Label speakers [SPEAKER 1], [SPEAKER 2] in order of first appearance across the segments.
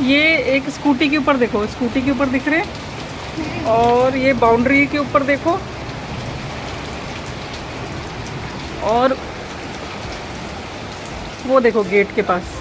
[SPEAKER 1] ये एक स्कूटी के ऊपर देखो, स्कूटी के ऊपर दिख रहे हैं, और ये बाउंड्री के ऊपर देखो, और वो देखो गेट के पास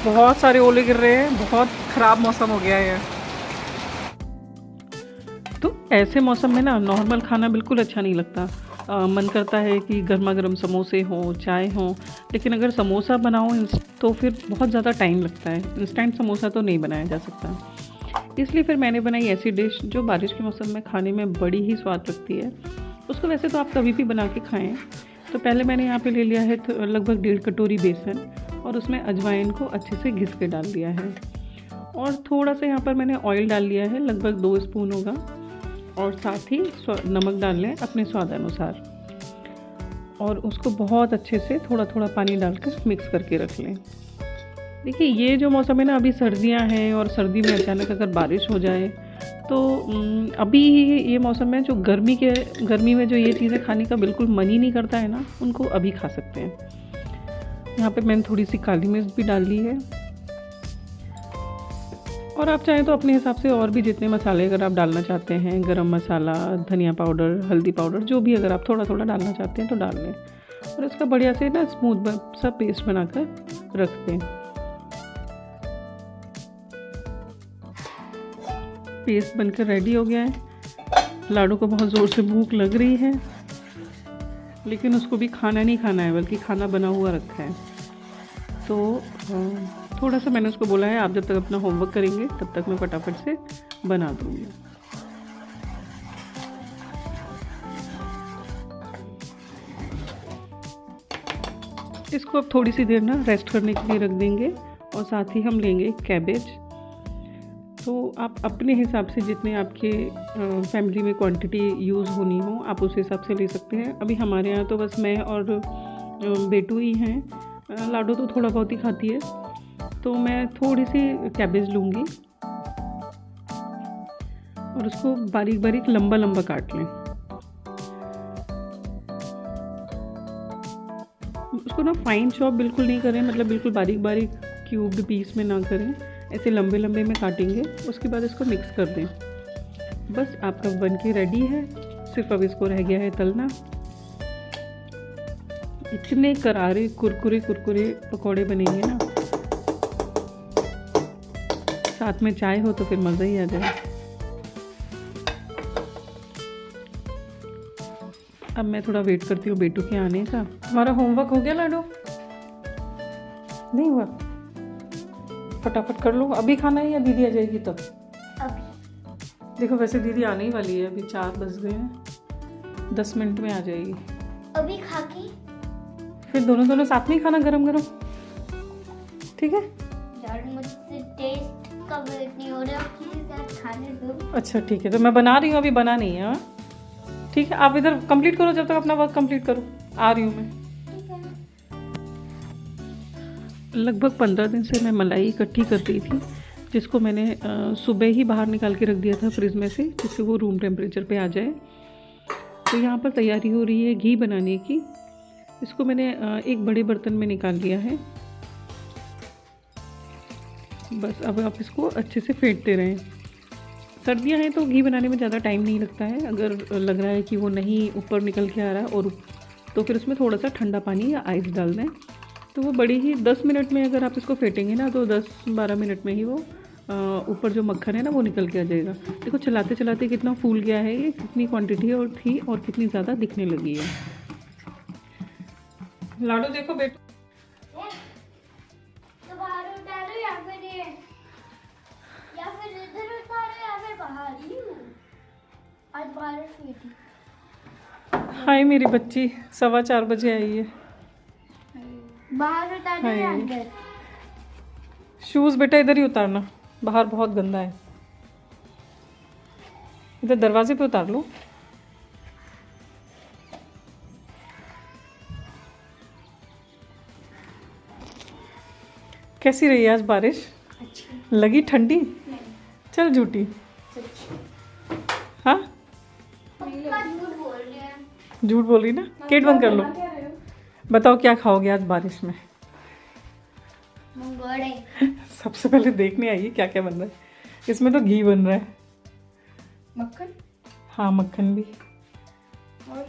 [SPEAKER 1] बहुत सारे ओले गिर रहे हैं। बहुत ख़राब मौसम हो गया है। तो ऐसे मौसम में ना नॉर्मल खाना बिल्कुल अच्छा नहीं लगता। मन करता है कि गर्मा गर्म समोसे हों, चाय हो, लेकिन अगर समोसा बनाओ तो फिर बहुत ज़्यादा टाइम लगता है। इंस्टेंट समोसा तो नहीं बनाया जा सकता। इसलिए फिर मैंने बनाई ऐसी डिश जो बारिश के मौसम में खाने में बड़ी ही स्वाद लगती है। उसको वैसे तो आप कभी भी बना के खाएं। तो पहले मैंने यहाँ पे ले लिया है लगभग 1.5 कटोरी बेसन, और उसमें अजवाइन को अच्छे से घिस के डाल दिया है, और थोड़ा सा यहाँ पर मैंने ऑयल डाल लिया है, लगभग 2 स्पून होगा, और साथ ही नमक डाल लें अपने स्वाद अनुसार, और उसको बहुत अच्छे से थोड़ा थोड़ा पानी डालकर मिक्स करके रख लें। देखिए ये जो मौसम है ना, अभी सर्दियां हैं, और सर्दी में अचानक अगर बारिश हो जाए तो अभी ये मौसम है जो गर्मी में जो ये चीज़ें खाने का बिल्कुल मन ही नहीं करता है ना, उनको अभी खा सकते हैं। यहाँ पे मैंने थोड़ी सी काली मिर्च भी डाल ली है, और आप चाहें तो अपने हिसाब से और भी जितने मसाले अगर आप डालना चाहते हैं, गरम मसाला, धनिया पाउडर, हल्दी पाउडर, जो भी अगर आप थोड़ा थोड़ा डालना चाहते हैं तो डाल लें, और इसका बढ़िया से ना स्मूथ सा पेस्ट बनाकर रख दें। पेस्ट बनकर रेडी हो गया है। लाडू को बहुत ज़ोर से भूख लग रही है, लेकिन उसको भी खाना नहीं खाना है, बल्कि खाना बना हुआ रखा है। तो थोड़ा सा मैंने उसको बोला है, आप जब तक अपना होमवर्क करेंगे तब तक मैं फटाफट से बना दूँगी। इसको अब थोड़ी सी देर ना रेस्ट करने के लिए रख देंगे, और साथ ही हम लेंगे कैबेज। तो आप अपने हिसाब से जितने आपके फैमिली में क्वांटिटी यूज़ होनी हो, आप उस हिसाब से ले सकते हैं। अभी हमारे यहाँ तो बस मैं और बेटू ही हैं। लाडू तो थोड़ा बहुत ही खाती है, तो मैं थोड़ी सी कैबेज लूँगी, और उसको बारीक बारीक लंबा लंबा काट लें। उसको ना फाइन चॉप बिल्कुल नहीं करें, मतलब बिल्कुल बारीक बारीक क्यूब्ड पीस में ना करें, ऐसे लंबे लंबे में काटेंगे। उसके बाद इसको मिक्स कर दें। बस आपका बन के रेडी है, सिर्फ अब इसको रह गया है तलना। इतने करारे कुरकुरे कुरकुरे पकौड़े बनेंगे ना, साथ में चाय हो तो फिर मज़ा ही आ जाए। अब मैं थोड़ा वेट करती हूँ बेटू के आने का। हमारा होमवर्क हो गया लाडू? नहीं हुआ? फटाफट कर लो। अभी खाना है या दीदी आ जाएगी तब?
[SPEAKER 2] अभी।
[SPEAKER 1] देखो वैसे दीदी आने ही वाली है, अभी 4 बज गए हैं, 10 मिनट में आ जाएगी।
[SPEAKER 2] अभी खा के
[SPEAKER 1] फिर दोनों साथ में ही खाना गरम गरम, ठीक है?
[SPEAKER 2] यार मुझसे टेस्ट का वेट नहीं हो रहा, प्लीज यार खाने दो।
[SPEAKER 1] अच्छा ठीक है, तो मैं बना रही हूँ, अभी बना नहीं है। हाँ ठीक है, आप इधर कंप्लीट करो, जब तक अपना वर्क कंप्लीट करो, आ रही हूँ मैं। लगभग 15 दिन से मैं मलाई इकट्ठी कर रही थी, जिसको मैंने सुबह ही बाहर निकाल के रख दिया था फ्रिज में से, जिससे वो रूम टेम्परेचर पे आ जाए। तो यहाँ पर तैयारी हो रही है घी बनाने की। इसको मैंने एक बड़े बर्तन में निकाल लिया है। बस अब आप इसको अच्छे से फेंटते रहें। सर्दियाँ हैं तो घी बनाने में ज़्यादा टाइम नहीं लगता है। अगर लग रहा है कि वो नहीं ऊपर निकल के आ रहा है, और तो फिर उसमें थोड़ा सा ठंडा पानी या आइस डाल दें, तो वो बड़ी ही 10 मिनट में अगर आप इसको फेंटेंगे ना, तो 10-12 मिनट में ही वो ऊपर जो मक्खन है ना वो निकल के आ जाएगा। देखो चलाते चलाते कितना फूल गया है ये, कितनी क्वांटिटी और थी, और कितनी ज़्यादा दिखने लगी है। लाडू देखो बेटा,
[SPEAKER 2] तो बाहर उतारो या फिर इधर उतारो या फिर बाहर ही। आज बारिश हुई थी।
[SPEAKER 1] हाय मेरी बच्ची 4:15 बजे आई है।
[SPEAKER 2] बाहर उतारो या अंदर?
[SPEAKER 1] शूज़ बेटा इधर ही उतारना, बाहर बहुत गंदा है। इधर दरवाजे पे उतार लो। कैसी रही आज बारिश?
[SPEAKER 2] अच्छी।
[SPEAKER 1] लगी ठंडी?
[SPEAKER 2] नहीं।
[SPEAKER 1] चल झूठी। हाँ
[SPEAKER 2] झूठ बोल रहे हैं।
[SPEAKER 1] झूठ बोल रही ना। गेट बंद कर लो। बताओ क्या खाओगे आज बारिश में?
[SPEAKER 2] मंगोड़े।
[SPEAKER 1] सबसे पहले देखने आइए क्या क्या बन रहा है। इसमें तो घी बन रहा है।
[SPEAKER 3] मक्खन?
[SPEAKER 1] हाँ, मक्खन भी।
[SPEAKER 3] और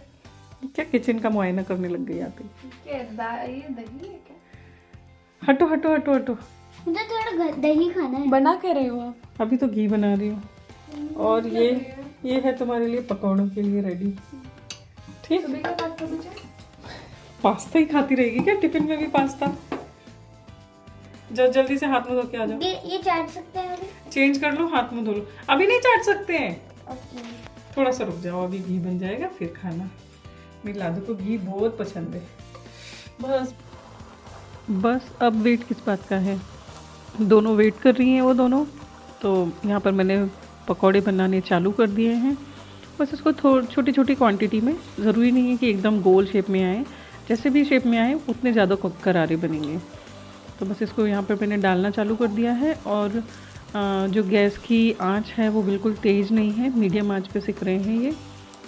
[SPEAKER 1] क्या किचन का मुआयना करने लग गई आप ही।
[SPEAKER 3] क्या ये दही है क्या?
[SPEAKER 1] हटो हटो हटो हटो।
[SPEAKER 2] मुझे थोड़ा दही खाना है।
[SPEAKER 3] बना क्या रहे हो आप?
[SPEAKER 1] अभी तो घी बना रही हूँ। और ये है तुम्हारे लिए पकौड़ों के लिए रेडी। ठीक।
[SPEAKER 3] सुबह का नाश्ता बचा?
[SPEAKER 1] पास्ता ही खाती रहेगी क्या? टिफिन में भी पास्ता। जल्दी से हाथ मुंह धो के आ जाओ।
[SPEAKER 2] ये चाट सकते हैं अभी?
[SPEAKER 1] चेंज कर लो, हाथ मुंह धो लो। अभी नहीं चाट सकते हैं,
[SPEAKER 2] ओके।
[SPEAKER 1] थोड़ा सा रुक जाओ, अभी घी बन जाएगा फिर खाना। मेरी लाडू को घी बहुत पसंद है। बस अब वेट किस बात का है, दोनों वेट कर रही हैं वो दोनों। तो यहाँ पर मैंने पकौड़े बनाने चालू कर दिए हैं। बस इसको छोटी छोटी क्वांटिटी में, ज़रूरी नहीं है कि एकदम गोल शेप में आए, जैसे भी शेप में आए उतने ज़्यादा करारे बनेंगे। तो बस इसको यहाँ पर मैंने डालना चालू कर दिया है। और जो गैस की आंच है वो बिल्कुल तेज़ नहीं है, मीडियम आंच पे सिक रहे हैं ये।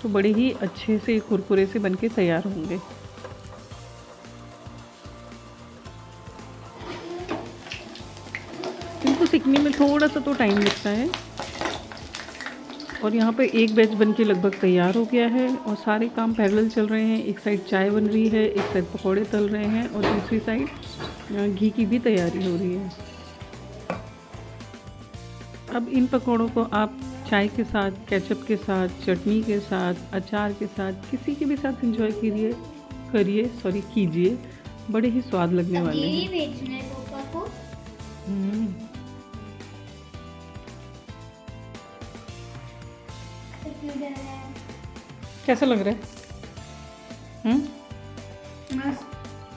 [SPEAKER 1] तो बड़े ही अच्छे से कुरकुरे से बनके तैयार होंगे। इनको सिकने में थोड़ा सा तो टाइम लगता है। और यहाँ पे एक बैच बनके लगभग तैयार हो गया है और सारे काम पैरेलल चल रहे हैं। एक साइड चाय बन रही है, एक साइड पकौड़े तल रहे हैं और दूसरी साइड घी की भी तैयारी हो रही है। अब इन पकौड़ों को आप चाय के साथ, केचप के साथ, चटनी के साथ, अचार के साथ, किसी के भी साथ एंजॉय कीजिए। बड़े ही स्वाद लगने वाले हैं।
[SPEAKER 2] भेजना है पापा को।
[SPEAKER 1] कैसा लग रहा है?
[SPEAKER 3] मस्त।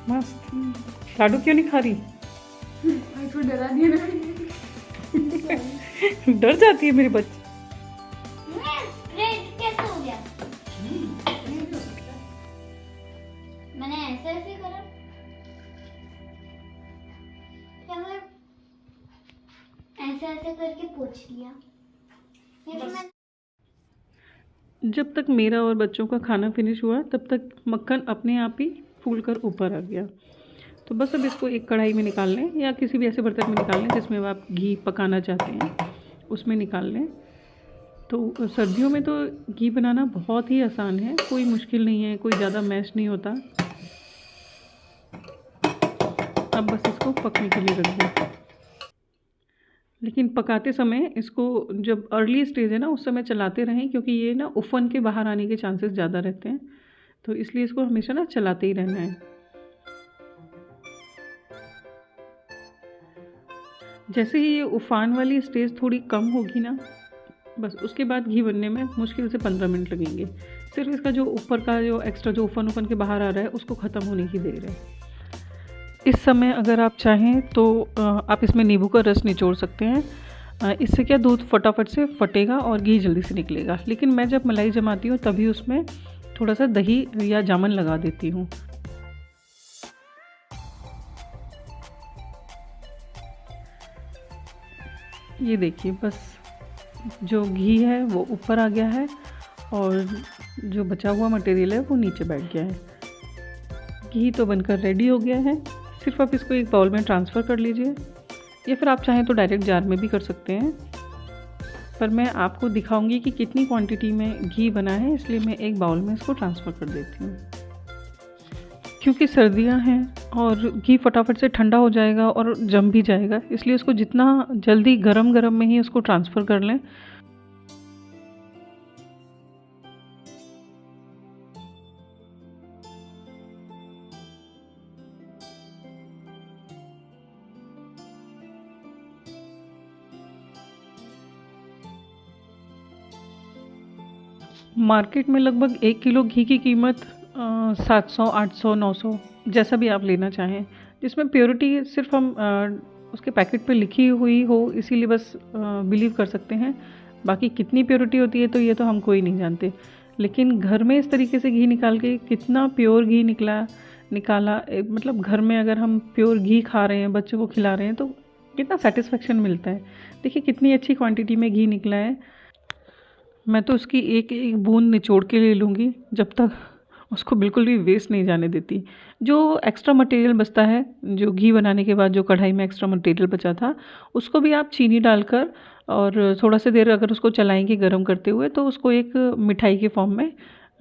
[SPEAKER 1] मस्त। लाडू क्यों नहीं खा रही?
[SPEAKER 3] थोड़ा डरा दिया ना।
[SPEAKER 1] डर जाती है मेरी बच्ची।
[SPEAKER 2] कैसे हो गया? मैंने ऐसे करा क्या? मैं ऐसे करके पोंछ लिया।
[SPEAKER 1] जब तक मेरा और बच्चों का खाना फिनिश हुआ तब तक मक्खन अपने आप ही फूल कर ऊपर आ गया। तो बस अब इसको एक कढ़ाई में निकाल लें या किसी भी ऐसे बर्तन में निकाल लें जिसमें आप घी पकाना चाहते हैं, उसमें निकाल लें। तो सर्दियों में तो घी बनाना बहुत ही आसान है, कोई मुश्किल नहीं है, कोई ज़्यादा मैश नहीं होता। अब बस इसको पकने के लिए रख दें। लेकिन पकाते समय इसको, जब अर्ली स्टेज है ना, उस समय चलाते रहें, क्योंकि ये ना उफन के बाहर आने के चांसेस ज़्यादा रहते हैं। तो इसलिए इसको हमेशा ना चलाते ही रहना है। जैसे ही ये उफान वाली स्टेज थोड़ी कम होगी ना, बस उसके बाद घी बनने में मुश्किल से 15 मिनट लगेंगे। सिर्फ इसका जो ऊपर का जो एक्स्ट्रा जो उफन के बाहर आ रहा है उसको ख़त्म होने की देर है। इस समय अगर आप चाहें तो आप इसमें नींबू का रस निचोड़ सकते हैं। इससे क्या, दूध फटाफट से फटेगा और घी जल्दी से निकलेगा। लेकिन मैं जब मलाई जमाती हूँ तभी उसमें थोड़ा सा दही या जामुन लगा देती हूँ। ये देखिए, बस जो घी है वो ऊपर आ गया है और जो बचा हुआ मटेरियल है वो नीचे बैठ गया है। घी तो बनकर रेडी हो गया है। सिर्फ आप इसको एक बाउल में ट्रांसफ़र कर लीजिए, या फिर आप चाहें तो डायरेक्ट जार में भी कर सकते हैं। पर मैं आपको दिखाऊंगी कि कितनी क्वांटिटी में घी बना है, इसलिए मैं एक बाउल में इसको ट्रांसफ़र कर देती हूँ। क्योंकि सर्दियाँ हैं और घी फटाफट से ठंडा हो जाएगा और जम भी जाएगा, इसलिए उसको जितना जल्दी गरम गरम में ही उसको ट्रांसफ़र कर लें। मार्केट में लगभग 1 किलो घी की कीमत 700, 800, 900 जैसा भी आप लेना चाहें, जिसमें प्योरिटी सिर्फ हम उसके पैकेट पे लिखी हुई हो इसीलिए बस बिलीव कर सकते हैं। बाकी कितनी प्योरिटी होती है तो ये तो हम कोई नहीं जानते। लेकिन घर में इस तरीके से घी निकाल के कितना प्योर घी निकाला मतलब घर में अगर हम प्योर घी खा रहे हैं, बच्चों को खिला रहे हैं, तो कितना सेटिस्फेक्शन मिलता है। देखिए कितनी अच्छी क्वांटिटी में घी निकला है। मैं तो उसकी एक एक बूंद निचोड़ के ले लूँगी, जब तक उसको बिल्कुल भी वेस्ट नहीं जाने देती। जो एक्स्ट्रा मटेरियल बचता है, जो घी बनाने के बाद जो कढ़ाई में एक्स्ट्रा मटेरियल बचा था, उसको भी आप चीनी डालकर और थोड़ा सी देर अगर उसको चलाएंगे गर्म करते हुए तो उसको एक मिठाई के फॉर्म में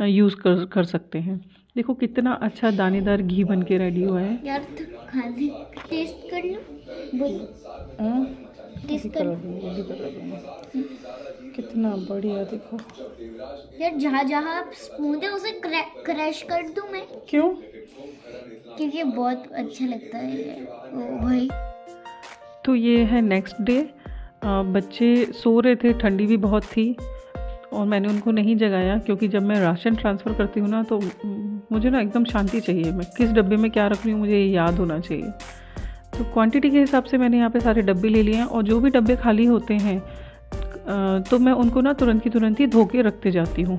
[SPEAKER 1] यूज़ कर कर सकते हैं। देखो कितना अच्छा दानेदार घी बन के रेडी हुआ है।
[SPEAKER 2] यार तो खाने टेस्ट कर लो, बोलो टेस्ट कर लो।
[SPEAKER 1] कितना बढ़िया, देखो।
[SPEAKER 2] यार जहाँ जहाँ आप स्पून है उसे क्रैश कर दूं मैं,
[SPEAKER 1] क्यों?
[SPEAKER 2] क्योंकि ये बहुत अच्छा लगता है। ओ भाई,
[SPEAKER 1] तो ये है नेक्स्ट डे। बच्चे सो रहे थे, ठंडी भी बहुत थी और मैंने उनको नहीं जगाया, क्योंकि जब मैं राशन ट्रांसफ़र करती हूँ ना तो मुझे ना एकदम शांति चाहिए। मैं किस डब्बे में क्या रख रही हूँ मुझे ये याद होना चाहिए। तो क्वांटिटी के हिसाब से मैंने यहाँ पे सारे डब्बे ले लिए हैं, और जो भी डब्बे खाली होते हैं तो मैं उनको ना तुरंत की तुरंत ही धो के रखते जाती हूँ।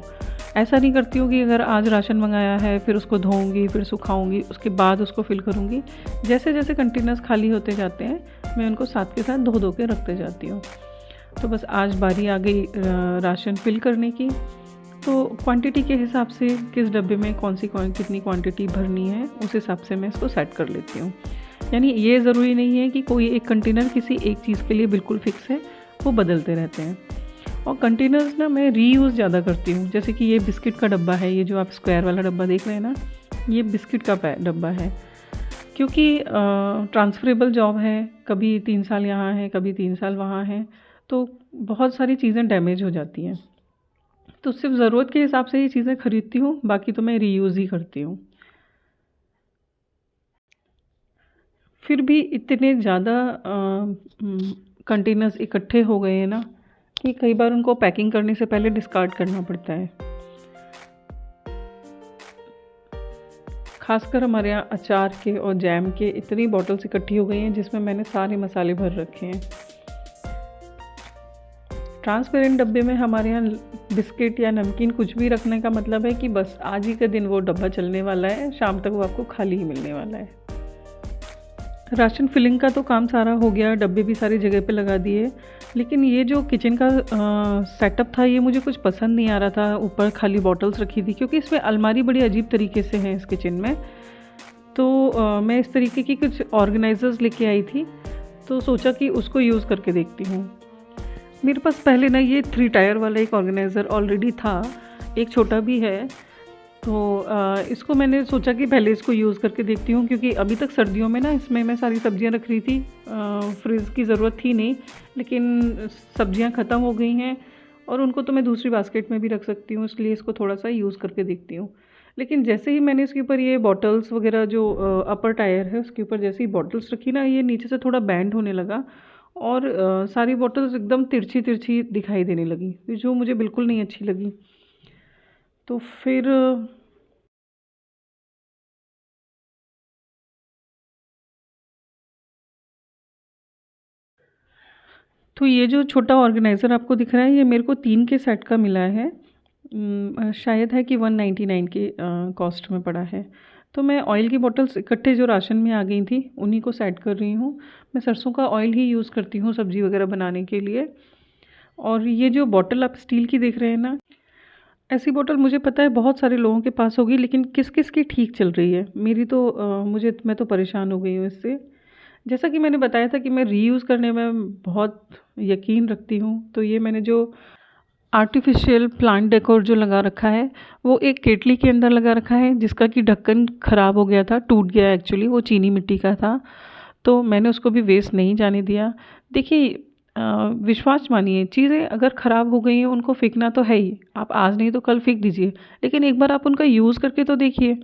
[SPEAKER 1] ऐसा नहीं करती हूँ कि अगर आज राशन मंगाया है फिर उसको धोऊंगी, फिर सुखाऊंगी, उसके बाद उसको फिल करूँगी। जैसे जैसे कंटेनर्स खाली होते जाते हैं मैं उनको साथ के साथ धो धो के रखते जाती हूँ। तो बस आज बारी आ गई राशन फिल करने की। तो क्वांटिटी के हिसाब से किस डब्बे में कितनी क्वांटिटी भरनी है उस हिसाब से मैं इसको सेट कर लेती हूँ। यानी ये ज़रूरी नहीं है कि कोई एक कंटेनर किसी एक चीज़ के लिए बिल्कुल फिक्स है, वो बदलते रहते हैं। और कंटेनर्स ना मैं रीयूज़ ज़्यादा करती हूँ। जैसे कि ये बिस्किट का डब्बा है, ये जो आप स्क्वायर वाला डब्बा देख रहे हैं ना, ये बिस्किट का डब्बा है, क्योंकि ट्रांसफरेबल जॉब है, कभी 3 साल यहाँ है, कभी 3 साल वहाँ है, तो बहुत सारी चीज़ें डैमेज हो जाती हैं। तो सिर्फ ज़रूरत के हिसाब से ही चीज़ें खरीदती हूँ, बाकी तो मैं रीयूज़ ही करती हूँ। फिर भी इतने ज़्यादा कंटेनर्स इकट्ठे हो गए हैं ना कि कई बार उनको पैकिंग करने से पहले डिस्कार्ड करना पड़ता है। खासकर हमारे यहाँ अचार के और जैम के इतनी बॉटल्स इकट्ठी हो गई हैं जिसमें मैंने सारे मसाले भर रखे हैं। ट्रांसपेरेंट डब्बे में हमारे यहाँ बिस्किट या नमकीन कुछ भी रखने का मतलब है कि बस आज ही के दिन वो डब्बा चलने वाला है, शाम तक वो आपको खाली ही मिलने वाला है। राशन फिलिंग का तो काम सारा हो गया, डब्बे भी सारी जगह पे लगा दिए, लेकिन ये जो किचन का सेटअप था ये मुझे कुछ पसंद नहीं आ रहा था। ऊपर खाली बॉटल्स रखी थी, क्योंकि इसमें अलमारी बड़ी अजीब तरीके से है इस किचन में। तो मैं इस तरीके की कुछ ऑर्गेनाइजर्स लेके आई थी, तो सोचा कि उसको यूज़ करके देखती हूँ। मेरे पास पहले ना ये 3 टायर वाला एक ऑर्गेनाइज़र ऑलरेडी था, एक छोटा भी है। तो इसको मैंने सोचा कि पहले इसको यूज़ करके देखती हूँ, क्योंकि अभी तक सर्दियों में ना इसमें मैं सारी सब्जियाँ रख रही थी। फ्रिज की ज़रूरत थी नहीं, लेकिन सब्जियाँ ख़त्म हो गई हैं और उनको तो मैं दूसरी बास्केट में भी रख सकती हूँ, इसलिए इसको थोड़ा सा यूज़ करके देखती हूँ। लेकिन जैसे ही मैंने इसके ऊपर ये बॉटल्स वगैरह जो अपर टायर है उसके ऊपर जैसे ही बॉटल्स रखी ना, ये नीचे से थोड़ा बैंड होने लगा और सारी बॉटल्स एकदम तिरछी तिरछी दिखाई देने लगी, जो मुझे बिल्कुल नहीं अच्छी लगी। तो फिर तो ये जो छोटा ऑर्गेनाइज़र आपको दिख रहा है ये मेरे को 3 के सेट का मिला है। शायद है कि 199 के कॉस्ट में पड़ा है। तो मैं ऑयल की बॉटल्स इकट्ठे जो राशन में आ गई थी उन्हीं को सेट कर रही हूँ। मैं सरसों का ऑयल ही यूज़ करती हूँ सब्ज़ी वगैरह बनाने के लिए। और ये जो बॉटल आप स्टील की देख रहे हैं ना, ऐसी बोतल मुझे पता है बहुत सारे लोगों के पास होगी, लेकिन किस किस की ठीक चल रही है। मेरी तो मैं तो परेशान हो गई हूँ इससे। जैसा कि मैंने बताया था कि मैं रीयूज़ करने में बहुत यकीन रखती हूँ, तो ये मैंने जो आर्टिफिशियल प्लांट डेकोर जो लगा रखा है वो एक केटली के अंदर लगा रखा है, जिसका कि ढक्कन ख़राब हो गया था, टूट गया एक्चुअली, वो चीनी मिट्टी का था। तो मैंने उसको भी वेस्ट नहीं जाने दिया। देखिए विश्वास मानिए, चीज़ें अगर ख़राब हो गई हैं उनको फेंकना तो है ही, आप आज नहीं तो कल फेंक दीजिए, लेकिन एक बार आप उनका यूज़ करके तो देखिए।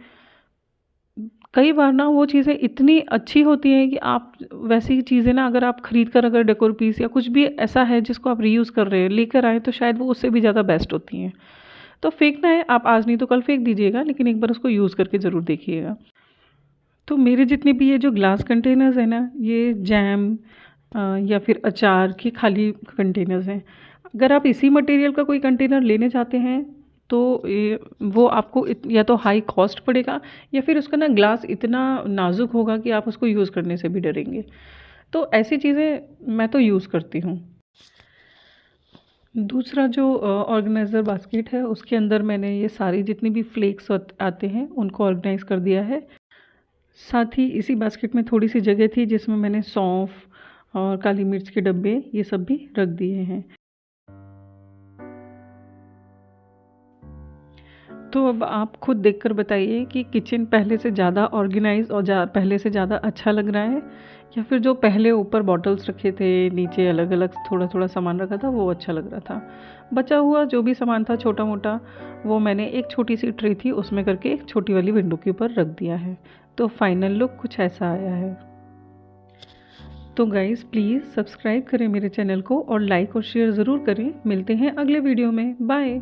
[SPEAKER 1] कई बार ना वो चीज़ें इतनी अच्छी होती हैं कि आप वैसी चीज़ें ना अगर आप ख़रीद कर अगर डेकोर पीस या कुछ भी ऐसा है जिसको आप रीयूज़ कर रहे हैं लेकर आए तो शायद वो उससे भी ज़्यादा बेस्ट होती हैं। तो फेंकना है आप आज नहीं तो कल फेंक दीजिएगा, लेकिन एक बार उसको यूज़ करके ज़रूर देखिएगा। तो मेरे जितने भी ये जो ग्लास कंटेनर्स हैं ना, ये जैम या फिर अचार के खाली कंटेनर्स हैं। अगर आप इसी मटेरियल का कोई कंटेनर लेने चाहते हैं तो वो आपको या तो हाई कॉस्ट पड़ेगा या फिर उसका ना ग्लास इतना नाजुक होगा कि आप उसको यूज़ करने से भी डरेंगे। तो ऐसी चीज़ें मैं तो यूज़ करती हूँ। दूसरा जो ऑर्गेनाइज़र बास्केट है उसके अंदर मैंने ये सारी जितनी भी फ्लेक्स आते हैं उनको ऑर्गेनाइज़ कर दिया है। साथ ही इसी बास्केट में थोड़ी सी जगह थी जिसमें मैंने सौंफ और काली मिर्च के डब्बे ये सब भी रख दिए हैं। तो अब आप खुद देखकर बताइए कि किचन पहले से ज़्यादा ऑर्गेनाइज और पहले से ज़्यादा अच्छा लग रहा है, या फिर जो पहले ऊपर बॉटल्स रखे थे, नीचे अलग अलग थोड़ा थोड़ा सामान रखा था, वो अच्छा लग रहा था। बचा हुआ जो भी सामान था छोटा मोटा, वो मैंने एक छोटी सी ट्रे थी उसमें करके एक छोटी वाली विंडो के ऊपर रख दिया है। तो फाइनल लुक कुछ ऐसा आया है। तो गाइज़ प्लीज़ सब्सक्राइब करें मेरे चैनल को और लाइक और शेयर ज़रूर करें। मिलते हैं अगले वीडियो में। बाय।